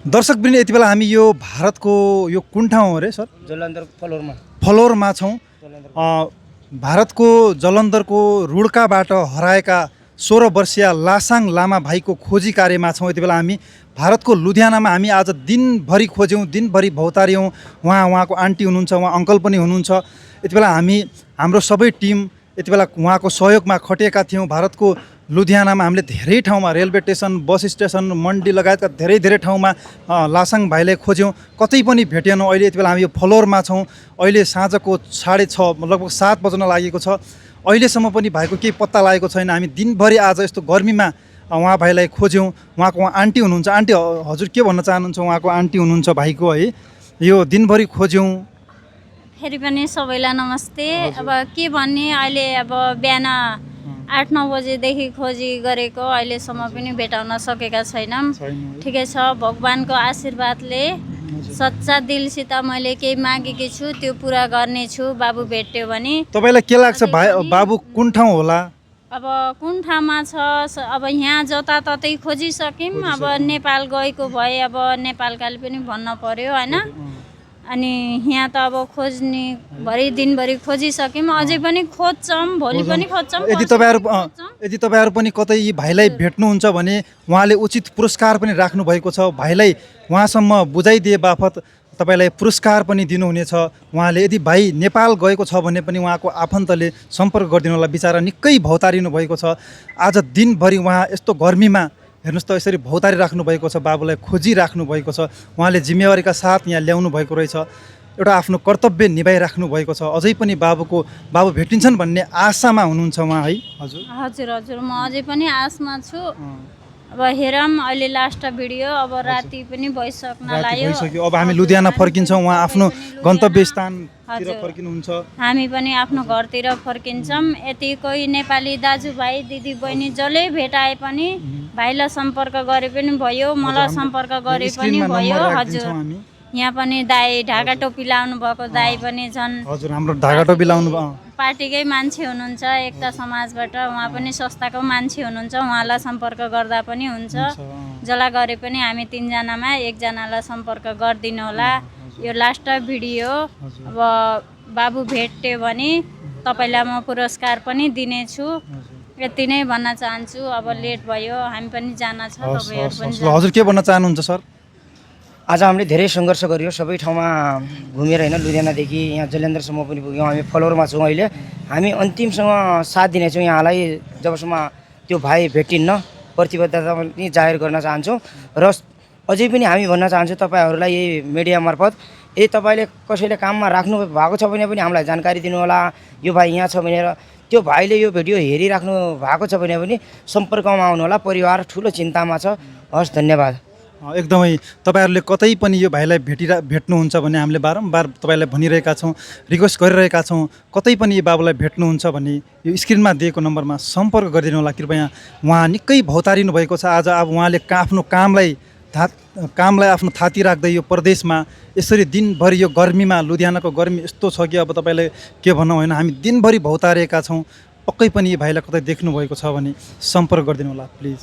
दर्शकवृन्द यति बेला हामी यो भारतको यो कुन ठाउँ हो रे सर? जलन्धर फलोरमा छौँ। भारतको जलन्धरको रुड्काबाट हराएका 16 वर्षीय लासाङ लामा भाइको खोजी कार्यमा छौँ। यति बेला हामी भारतको लुधियानामा हामी आज दिनभरि खोज्यौँ, दिनभरि भौतार्यौँ। उहाँको आन्टी हुनुहुन्छ, उहाँ अङ्कल पनि हुनुहुन्छ। यति बेला हाम्रो सबै टिम यति बेला उहाँको सहयोगमा खटिएका थियौँ। भारतको लुधियानामा हामीले धेरै ठाउँमा रेलवे स्टेसन, बस स्टेसन, मन्डी लगायतका धेरै ठाउँमा लासाङ भाइलाई खोज्यौँ, कतै पनि भेटेनौँ। अहिले यति बेला हामी यो फ्लोरमा छौँ। अहिले साँझको 6:30 लगभग 7 बज्न लागेको छ। अहिलेसम्म पनि भाइको केही पत्ता लागेको छैन। हामी दिनभरि आज यस्तो गर्मीमा उहाँ भाइलाई खोज्यौँ। उहाँको आन्टी हुनुहुन्छ। आन्टी हजुर के भन्न चाहनुहुन्छ? उहाँको आन्टी हुनुहुन्छ भाइको, है? यो दिनभरि खोज्यौँ। फेरि पनि सबैलाई नमस्ते। अब के भन्ने, अहिले अब बिहान 8-9 बजेदेखि खोजी गरेको अहिलेसम्म पनि भेटाउन सकेका छैनौँ। ठिकै छ, भगवानको आशीर्वादले सच्चा दिलसित मैले केही मागेकी छु त्यो पुरा गर्नेछु। बाबु भेट्यो भने। तपाईँलाई के लाग्छ भाइ बाबु कुन ठाउँ होला? अब कुन ठाउँमा छ, अब यहाँ जताततै खोजिसक्यौँ। अब नेपाल गएको भए अब नेपालकाले पनि भन्न पर्यो, होइन? अनि यहाँ त अब खोज्ने दिनभरि खोजिसक्यौँ, अझै पनि खोज्छौँ, भोलि पनि खोज्छौँ। यदि तपाईँहरू पनि कतै यी भाइलाई भेट्नुहुन्छ भने उहाँले उचित पुरस्कार पनि राख्नु भएको छ। भाइलाई उहाँसम्म बुझाइदिए बापत तपाईँलाई पुरस्कार पनि दिनुहुनेछ उहाँले। यदि भाइ नेपाल गएको छ भने पनि उहाँको आफन्तले सम्पर्क गरिदिनु होला। बिचरा निकै भौतारिनु भएको छ। आज दिनभरि उहाँ यस्तो गर्मीमा हेर्नुहोस् त यसरी भौतारी राख्नु भएको छ, बाबुलाई खोजिराख्नु भएको छ। उहाँले जिम्मेवारीका साथ यहाँ ल्याउनु भएको रहेछ। एउटा आफ्नो कर्तव्य निभाइराख्नु भएको छ। अझै पनि बाबु भेटिन्छन् भन्ने आशामा हुनुहुन्छ उहाँ, है? हजुर म अझै पनि आशमा छु। अब हेरौँ, अहिले लास्ट भिडियो, अब राति पनि भइसक्न लाग्यो। अब हामी लुधियाना फर्किन्छौँ। उहाँ आफ्नो गन्तव्य स्थानतिर फर्किनुहुन्छ। हामी पनि आफ्नो घरतिर फर्किन्छौँ। यति कोही नेपाली दाजुभाइ दिदीबहिनी जसले भेटाए पनि भाइलाई सम्पर्क गरे पनि भयो, मलाई सम्पर्क गरे पनि भयो। हजुर, यहाँ पनि दाई ढाका टोपी लाउनु भएको दाई पनि छन्। हजुर, हाम्रो ढाका टोपी लाउनु पार्टीकै मान्छे हुनुहुन्छ, एकता समाजबाट। उहाँ पनि संस्थाको मान्छे हुनुहुन्छ, उहाँलाई सम्पर्क गर्दा पनि हुन्छ। जसलाई गरे पनि हामी 3 जनामा 1 जनालाई सम्पर्क गरिदिनु होला। यो लास्ट भिडियो। अब बाबु भेट्यो भने तपाईँलाई म पुरस्कार पनि दिनेछु। यति नै भन्न चाहन्छु। अब लेट भयो, हामी पनि जान छ, तपाईँहरू पनि। हजुर के भन्न चाहनुहुन्छ सर? आज हामीले धेरै सङ्घर्ष गरियो, सबै ठाउँमा घुमेर, होइन? लुधियानादेखि यहाँ जलन्धरसम्म पनि पुग्यौँ। हामी फ्लोरमा छौँ अहिले। हामी अन्तिमसँग साथ दिनेछौँ यहाँलाई जबसम्म त्यो भाइ भेटिन्न। प्रतिबद्धता पनि जाहेर गर्न चाहन्छौँ। र अझै पनि हामी भन्न चाहन्छौँ तपाईँहरूलाई यही मिडिया मार्फत, तपाईँले कसैले काममा राख्नु भएको छ भने पनि हामीलाई जानकारी दिनुहोला। यो भाइ यहाँ छ भनेर। त्यो भाइले यो भिडियो हेरिराख्नु भएको छ भने पनि सम्पर्कमा आउनुहोला। परिवार ठुलो चिन्तामा छ। हस्, धन्यवाद। एकदमै तपाईँहरूले कतै पनि यो भाइलाई भेट्नुहुन्छ भने हामीले बारम्बार तपाईँलाई भनिरहेका छौँ, रिक्वेस्ट गरिरहेका छौँ। कतै पनि यो बाबुलाई भेट्नुहुन्छ भने यो स्क्रिनमा दिएको नम्बरमा सम्पर्क गरिदिनु होला कृपया। उहाँ निकै भौतारिनु भएको छ। आज अब उहाँले आफ्नो कामलाई आफ्नो थाती राख्दै यो प्रदेशमा यसरी दिनभरि यो गर्मीमा, लुधियानाको गर्मी यस्तो छ कि अब तपाईँले के भनौँ, होइन? हामी दिनभरि भौतारिएका छौँ। पक्कै पनि यो भाइलाई कतै देख्नुभएको छ भने सम्पर्क गरिदिनु होला प्लिज।